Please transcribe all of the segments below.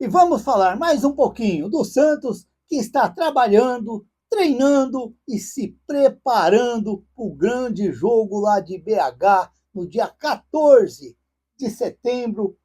E vamos falar mais um pouquinho do Santos, que está trabalhando, treinando e se preparando para o grande jogo lá de BH, no dia 14 de setembro,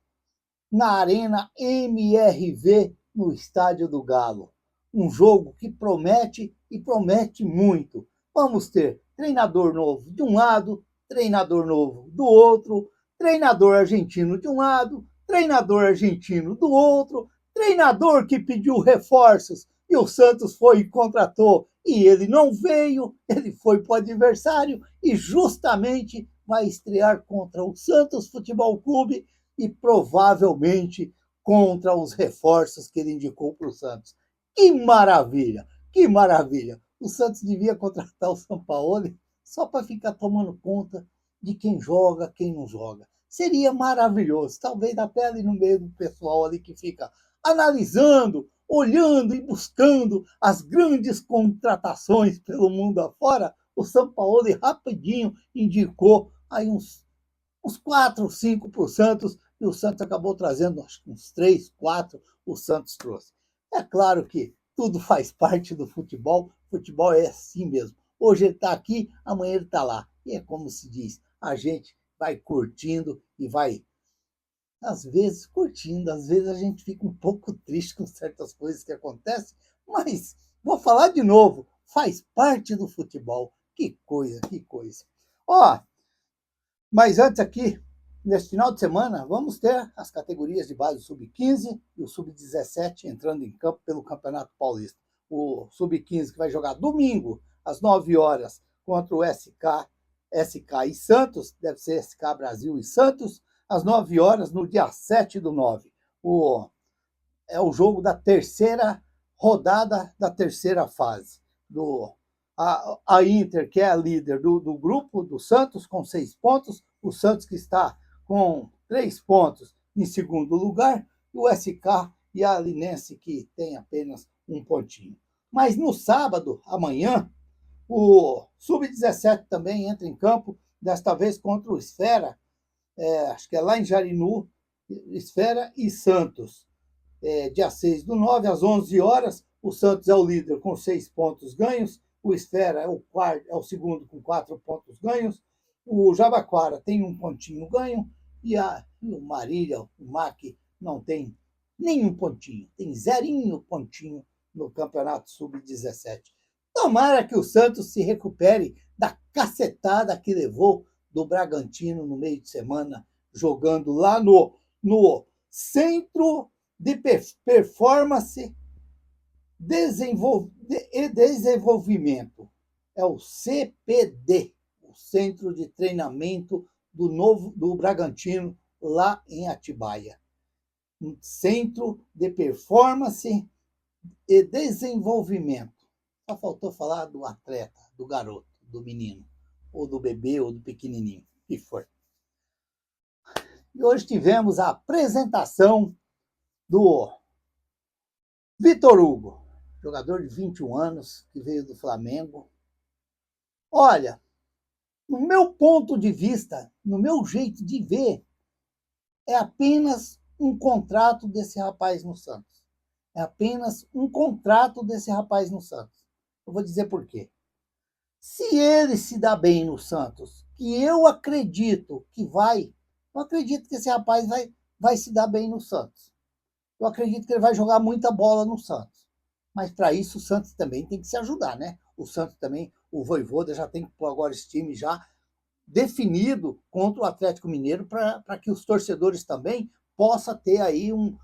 na Arena MRV, no Estádio do Galo. Um jogo que promete e promete muito. Vamos ter treinador novo de um lado, treinador novo do outro, treinador argentino de um lado, treinador argentino do outro, treinador que pediu reforços e o Santos foi e contratou e ele não veio, ele foi para o adversário e justamente vai estrear contra o Santos Futebol Clube e provavelmente contra os reforços que ele indicou para o Santos. Que maravilha! Que maravilha! O Santos devia contratar o Sampaoli só para ficar tomando conta de quem joga, quem não joga. Seria maravilhoso. Talvez até ali no meio do pessoal ali que fica analisando, olhando e buscando as grandes contratações pelo mundo afora, o Sampaoli rapidinho indicou aí uns 4, 5 para o Santos, e o Santos acabou trazendo acho que uns 3, 4, o Santos trouxe. É claro que tudo faz parte do futebol é assim mesmo. Hoje ele está aqui, amanhã ele está lá. E é como se diz, a gente vai curtindo e vai, às vezes, curtindo, às vezes a gente fica um pouco triste com certas coisas que acontecem, mas vou falar de novo, faz parte do futebol. Que coisa, que coisa. Ó, mas antes aqui, neste final de semana, vamos ter as categorias de base Sub-15 e o Sub-17 entrando em campo pelo Campeonato Paulista. O Sub-15 que vai jogar domingo, às 9 horas, contra o SK e Santos, deve ser SK Brasil e Santos, às 9 horas, no dia 7/9. É o jogo da terceira rodada da terceira fase. A Inter, que é a líder do grupo do Santos, com 6 pontos, o Santos que está com 3 pontos em segundo lugar, e o SK e a Linense, que tem apenas um pontinho. Mas no sábado, amanhã, o Sub-17 também entra em campo, desta vez contra o Esfera, acho que é lá em Jarinu, Esfera e Santos. Dia 6/9, às 11 horas, o Santos é o líder com 6 pontos ganhos, o Esfera é o segundo com 4 pontos ganhos, o Jabaquara tem um pontinho ganho e o Marília, o MAC, não tem nenhum pontinho, tem zerinho pontinho no Campeonato Sub-17. Tomara que o Santos se recupere da cacetada que levou do Bragantino no meio de semana, jogando lá no Centro de Performance e Desenvolvimento. É o CPD, o Centro de Treinamento do Bragantino, lá em Atibaia. Um Centro de Performance e Desenvolvimento. Só faltou falar do atleta, do garoto, do menino, ou do bebê, ou do pequenininho, que for. E hoje tivemos a apresentação do Vitor Hugo, jogador de 21 anos, que veio do Flamengo. Olha, no meu ponto de vista, no meu jeito de ver, é apenas um contrato desse rapaz no Santos. É apenas um contrato desse rapaz no Santos. Eu vou dizer por quê. Se ele se dá bem no Santos, que eu acredito que vai, eu acredito que esse rapaz vai se dar bem no Santos. Eu acredito que ele vai jogar muita bola no Santos. Mas para isso o Santos também tem que se ajudar, né? O Santos também, o Vojvoda já tem que pôr agora esse time já definido contra o Atlético Mineiro para que os torcedores também possam ter aí um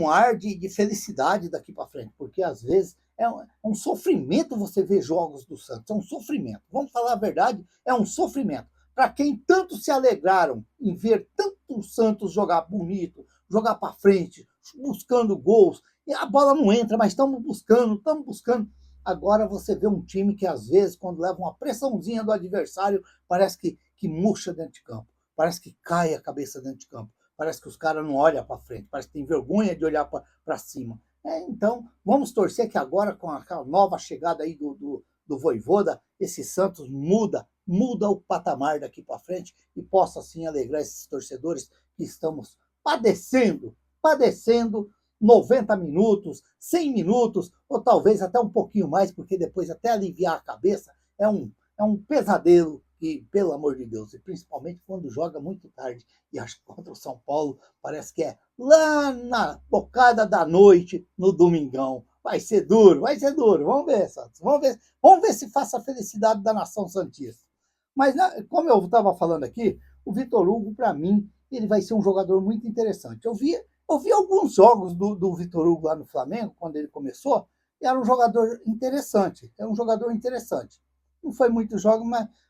ar de felicidade daqui para frente, porque às vezes é um sofrimento você ver jogos do Santos, é um sofrimento. Vamos falar a verdade, é um sofrimento. Para quem tanto se alegraram em ver tanto o Santos jogar bonito, jogar para frente, buscando gols, e a bola não entra, mas estamos buscando. Agora você vê um time que, às vezes, quando leva uma pressãozinha do adversário, parece que murcha dentro de campo, parece que cai a cabeça dentro de campo, parece que os caras não olham para frente, parece que tem vergonha de olhar para cima. Então, vamos torcer que agora, com a nova chegada aí do Vojvoda, esse Santos muda o patamar daqui para frente e possa, assim, alegrar esses torcedores que estamos padecendo 90 minutos, 100 minutos, ou talvez até um pouquinho mais, porque depois até aliviar a cabeça é um pesadelo, e, pelo amor de Deus, e principalmente quando joga muito tarde, e acho que contra o São Paulo parece que é lá na bocada da noite, no domingão. Vai ser duro, vai ser duro. Vamos ver, Santos. Vamos ver se faça a felicidade da nação santista. Mas, como eu estava falando aqui, o Vitor Hugo, para mim, ele vai ser um jogador muito interessante. Eu vi alguns jogos do Vitor Hugo lá no Flamengo, quando ele começou, e era um jogador interessante. Era um jogador interessante. Não foi muitos jogos,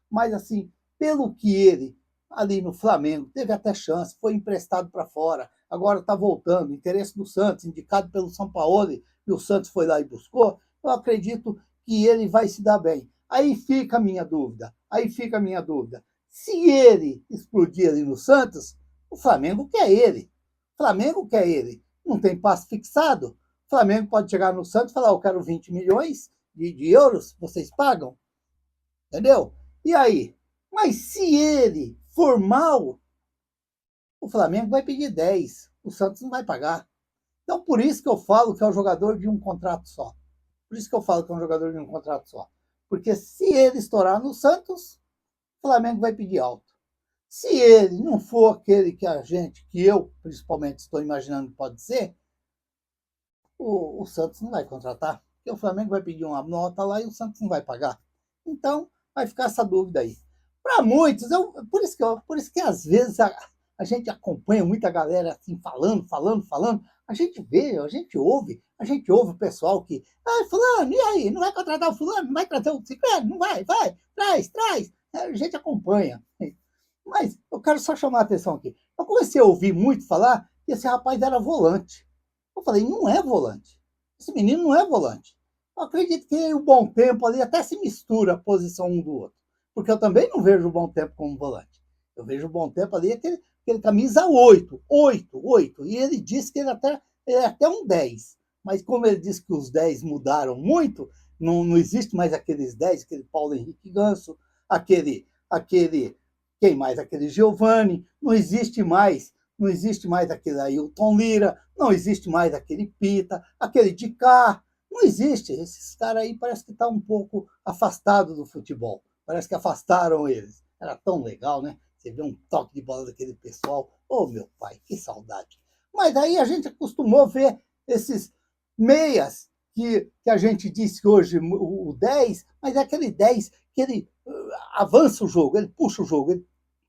mas assim, pelo que ele, ali no Flamengo, teve até chance, foi emprestado para fora, agora está voltando, interesse do Santos, indicado pelo São Paulo, e o Santos foi lá e buscou, eu acredito que ele vai se dar bem. Aí fica a minha dúvida, Se ele explodir ali no Santos, o Flamengo quer ele. O Flamengo quer ele. Não tem passe fixado. O Flamengo pode chegar no Santos e falar, eu quero 20 milhões de euros, vocês pagam? Entendeu? E aí? Mas se ele for mal, o Flamengo vai pedir 10. O Santos não vai pagar. Então, por isso que eu falo que é um jogador de um contrato só. Por isso que eu falo que é um jogador de um contrato só. Porque se ele estourar no Santos, o Flamengo vai pedir alto. Se ele não for aquele que que eu principalmente estou imaginando que pode ser, o Santos não vai contratar. Porque o Flamengo vai pedir uma nota lá e o Santos não vai pagar. Então, vai ficar essa dúvida aí. Para muitos, por isso que às vezes a gente acompanha muita galera assim falando. A gente vê, a gente ouve o pessoal que, fulano, e aí, não vai contratar o fulano, não vai trazer o ciclano, não vai, traz. A gente acompanha. Mas eu quero só chamar a atenção aqui. Eu comecei a ouvir muito falar que esse rapaz era volante. Eu falei, não é volante. Esse menino não é volante. Eu acredito que o Bom Tempo ali até se mistura a posição um do outro. Porque eu também não vejo o Bom Tempo como volante. Eu vejo o Bom Tempo ali, aquele camisa 8. E ele disse que ele é até um 10. Mas como ele disse que os 10 mudaram muito, não existe mais aqueles 10, aquele Paulo Henrique Ganso, aquele quem mais? Aquele Giovani, não existe mais aquele Ailton Lira, não existe mais aquele Pita, aquele Dicá, não existe. Esses caras aí parece que estão um pouco afastados do futebol. Parece que afastaram eles. Era tão legal, né? Você vê um toque de bola daquele pessoal. Ô, meu pai, que saudade. Mas aí a gente acostumou a ver esses meias que a gente disse hoje, o 10, mas é aquele 10 que ele avança o jogo, ele puxa o jogo, ele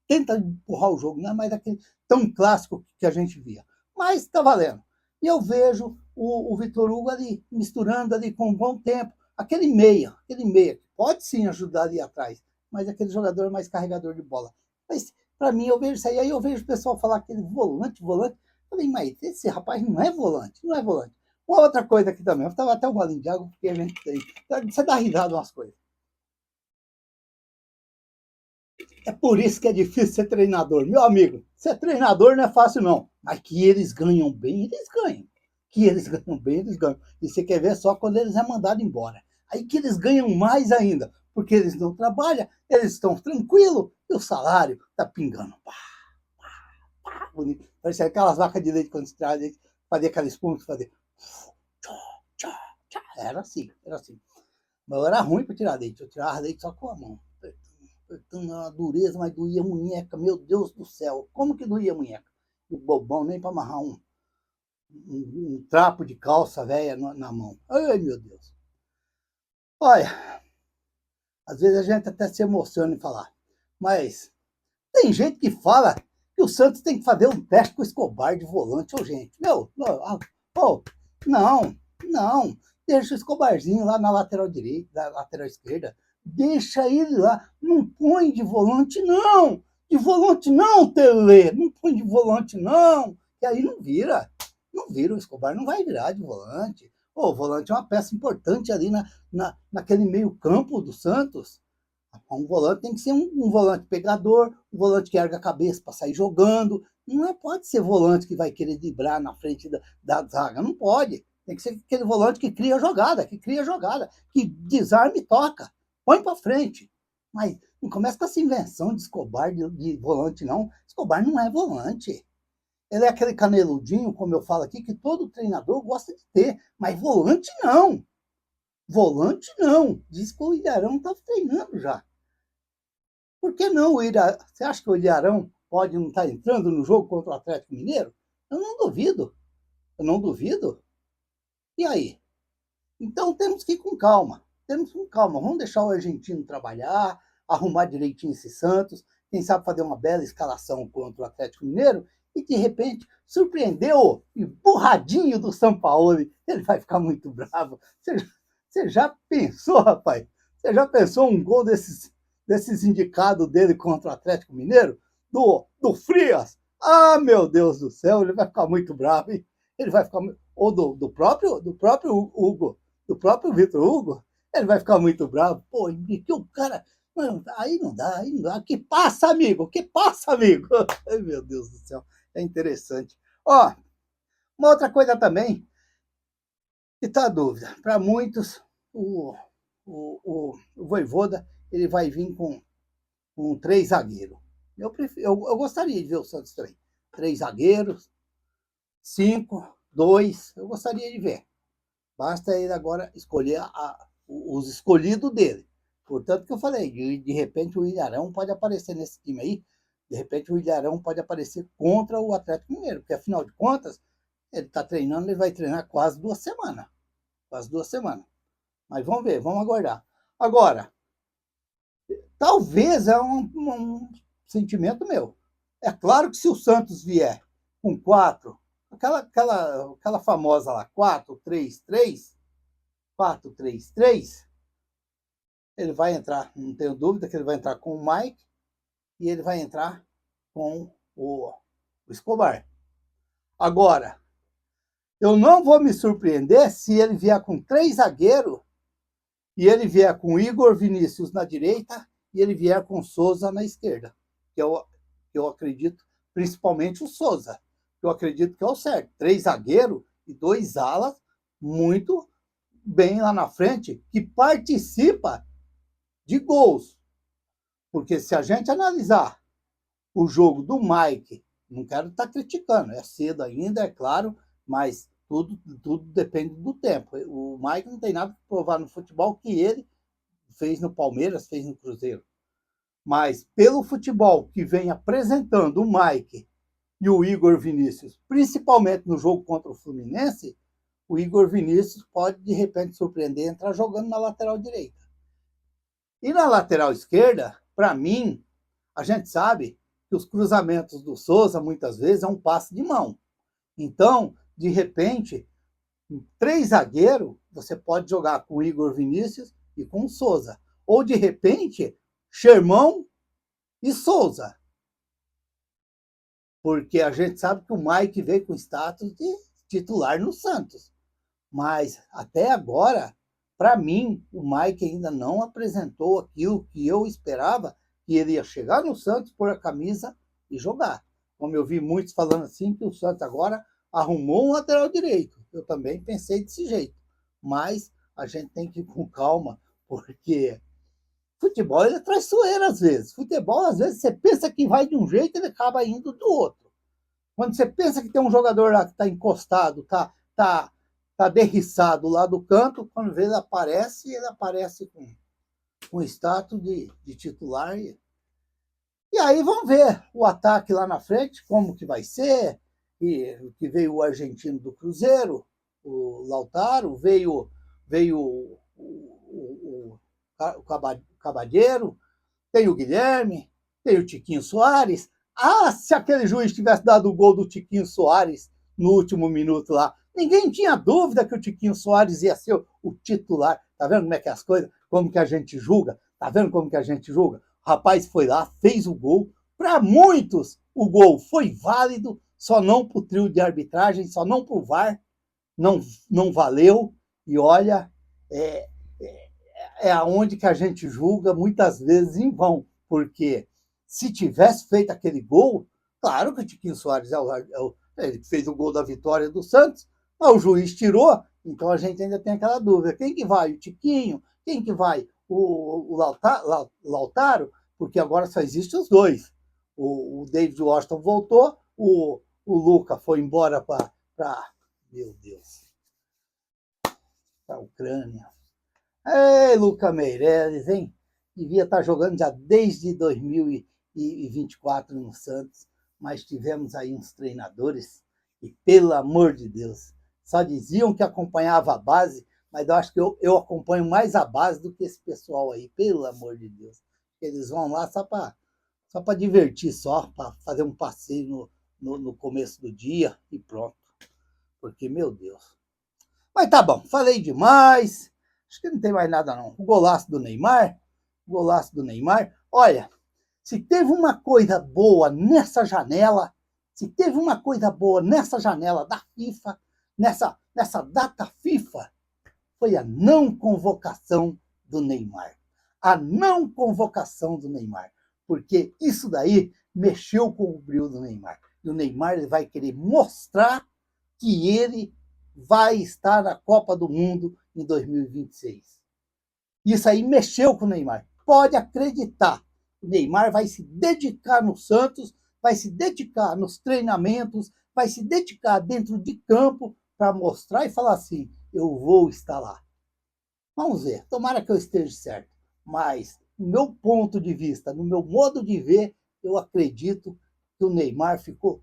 tenta empurrar o jogo, não é mais aquele tão clássico que a gente via. Mas está valendo. E eu vejo o Vitor Hugo ali, misturando ali com um bom tempo, aquele meia, que pode sim ajudar ali atrás, mas aquele jogador mais carregador de bola. Mas, para mim, eu vejo isso aí eu vejo o pessoal falar aquele volante. Eu falei, mas esse rapaz não é volante. Uma outra coisa aqui também, eu estava até um bolinho de água, porque a gente tem. Você dá risada umas coisas. É por isso que é difícil ser treinador. Meu amigo, ser treinador não é fácil, não. Mas que eles ganham bem, eles ganham. Que eles ganham bem, eles ganham. E você quer ver só quando eles é mandado embora. Aí que eles ganham mais ainda, porque eles não trabalham, eles estão tranquilos e o salário está pingando. Bonito. Parece aquelas vacas de leite quando se traz leite, fazia aquela espuma, fazia. Era assim. Mas eu era ruim para tirar leite, eu tirava leite só com a mão. Uma dureza, mas doía a munheca, meu Deus do céu, como que doía a munheca? O bobão nem para amarrar um trapo de calça velha na mão. Ai, meu Deus. Olha, às vezes a gente até se emociona em falar, mas tem gente que fala que o Santos tem que fazer um teste com o Escobar de volante. Ô, gente, não, deixa o Escobarzinho lá na lateral direita, na lateral esquerda. Deixa ele lá, não põe de volante, não! De volante não, Tele! Não põe de volante, não! Que aí não vira, o Escobar não vai virar de volante. O volante é uma peça importante ali naquele meio campo do Santos. Um volante tem que ser um volante pegador, um volante que erga a cabeça para sair jogando. Não pode ser volante que vai querer driblar na frente da zaga, não pode. Tem que ser aquele volante que cria jogada, que desarma e toca. Põe para frente. Mas não começa com essa invenção de Escobar de volante, não. Escobar não é volante. Ele é aquele caneludinho, como eu falo aqui, que todo treinador gosta de ter, mas volante não. Volante não. Diz que o Ilharão estava treinando já. Por que não o Ilharão? Você acha que o Ilharão pode não estar entrando no jogo contra o Atlético Mineiro? Eu não duvido. Eu não duvido. E aí? Então temos que ir com calma. Temos que ir com calma. Vamos deixar o argentino trabalhar, arrumar direitinho esse Santos, quem sabe fazer uma bela escalação contra o Atlético Mineiro e, de repente, surpreender o empurradinho do Sampaoli. Ele vai ficar muito bravo. Você já pensou, rapaz? Você já pensou um gol desses indicados dele contra o Atlético Mineiro? Do Frias? Ah, meu Deus do céu, ele vai ficar muito bravo, hein? Ele vai ficar... Ou do próprio Hugo, do próprio Vitor Hugo, ele vai ficar muito bravo. Pô, que o cara... Mano, aí não dá, aí não dá. Que passa, amigo? Que passa, amigo? Ai, meu Deus do céu, é interessante. Ó, uma outra coisa também, que tá a dúvida. Para muitos, o Vojvoda, ele vai vir com 3 zagueiros. Eu gostaria de ver o Santos também. 3 zagueiros, 5, 2, eu gostaria de ver. Basta ele agora escolher os escolhidos dele. Portanto, que eu falei, de repente o Ilharão pode aparecer nesse time aí, de repente o Ilharão pode aparecer contra o Atlético Mineiro, porque afinal de contas, ele está treinando, ele vai treinar quase 2 semanas. Quase 2 semanas. Mas vamos ver, vamos aguardar. Agora, talvez é um sentimento meu. É claro que se o Santos vier com 4, aquela famosa lá, 4-3-3, 4-3-3, ele vai entrar, não tenho dúvida que ele vai entrar com o Mike e ele vai entrar com o Escobar. Agora, eu não vou me surpreender se ele vier com 3 zagueiros e ele vier com Igor Vinícius na direita e ele vier com Souza na esquerda. Eu acredito, principalmente o Souza, que eu acredito que é o certo. 3 zagueiros e 2 alas muito bem lá na frente, que participa de gols. Porque se a gente analisar o jogo do Mike, não quero estar criticando, é cedo ainda, é claro, mas tudo depende do tempo. O Mike não tem nada para provar no futebol que ele fez no Palmeiras, fez no Cruzeiro. Mas pelo futebol que vem apresentando o Mike e o Igor Vinícius, principalmente no jogo contra o Fluminense, o Igor Vinícius pode, de repente, surpreender e entrar jogando na lateral direita. E na lateral esquerda, para mim, a gente sabe que os cruzamentos do Souza, muitas vezes, é um passe de mão. Então, de repente, em 3 zagueiros, você pode jogar com o Igor Vinícius e com o Souza. Ou, de repente, Sherman e Souza. Porque a gente sabe que o Mike veio com status de titular no Santos. Mas, até agora, para mim, o Mike ainda não apresentou aquilo que eu esperava, que ele ia chegar no Santos, pôr a camisa e jogar. Como eu vi muitos falando assim, que o Santos agora arrumou um lateral direito. Eu também pensei desse jeito. Mas a gente tem que ir com calma, porque futebol ele é traiçoeiro às vezes. Futebol, às vezes, você pensa que vai de um jeito e ele acaba indo do outro. Quando você pensa que tem um jogador lá que está encostado, tá derriçado lá do canto, quando vê ele aparece com status de titular. E aí vamos ver o ataque lá na frente, como que vai ser. Que veio o argentino do Cruzeiro, o Lautaro, veio o Cabadeiro, tem o Guilherme, tem o Tiquinho Soares. Ah, se aquele juiz tivesse dado o gol do Tiquinho Soares no último minuto lá, ninguém tinha dúvida que o Tiquinho Soares ia ser o titular. Tá vendo como é que é as coisas? Como que a gente julga? Tá vendo como que a gente julga? O rapaz foi lá, fez o gol. Para muitos, o gol foi válido, só não para o trio de arbitragem, só não para o VAR. Não valeu. E olha, é aonde que a gente julga muitas vezes em vão. Porque se tivesse feito aquele gol, claro que o Tiquinho Soares ele fez o gol da vitória do Santos, mas o juiz tirou, então a gente ainda tem aquela dúvida. Quem que vai? O Tiquinho? Quem que vai? O Lautaro? Porque agora só existem os dois. O David Washington voltou, o Luca foi embora para, meu Deus, para a Ucrânia. Ei, Luca Meireles, hein? Devia estar jogando já desde 2024 no Santos, mas tivemos aí uns treinadores e, pelo amor de Deus, só diziam que acompanhava a base, mas eu acho que eu acompanho mais a base do que esse pessoal aí, pelo amor de Deus. Eles vão lá só para divertir, só para fazer um passeio no começo do dia e pronto. Porque, meu Deus. Mas tá bom, falei demais. Acho que não tem mais nada não. O golaço do Neymar. O golaço do Neymar. Olha, se teve uma coisa boa nessa janela, se teve uma coisa boa nessa janela da FIFA, nessa data FIFA, foi a não convocação do Neymar. A não convocação do Neymar. Porque isso daí mexeu com o brilho do Neymar. E o Neymar ele vai querer mostrar que ele vai estar na Copa do Mundo em 2026. Isso aí mexeu com o Neymar. Pode acreditar. O Neymar vai se dedicar no Santos, vai se dedicar nos treinamentos, vai se dedicar dentro de campo para mostrar e falar assim, eu vou estar lá. Vamos ver, tomara que eu esteja certo. Mas, no meu ponto de vista, no meu modo de ver, eu acredito que o Neymar ficou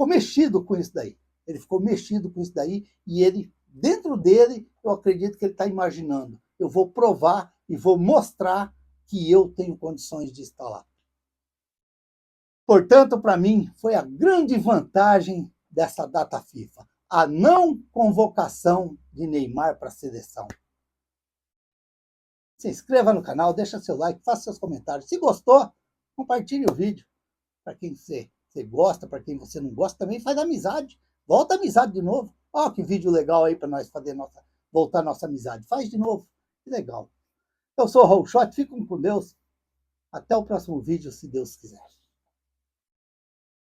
mexido com isso daí. Ele ficou mexido com isso daí e ele, dentro dele, eu acredito que ele está imaginando. Eu vou provar e vou mostrar que eu tenho condições de estar lá. Portanto, para mim, foi a grande vantagem dessa data FIFA. A não convocação de Neymar para a seleção. Se inscreva no canal, deixa seu like, faça seus comentários. Se gostou, compartilhe o vídeo. Para quem você gosta, para quem você não gosta, também faz amizade. Volta a amizade de novo. Ó, que vídeo legal aí para nós fazer voltar nossa amizade. Faz de novo. Que legal. Eu sou o Raul Schott, fiquem com Deus. Até o próximo vídeo, se Deus quiser.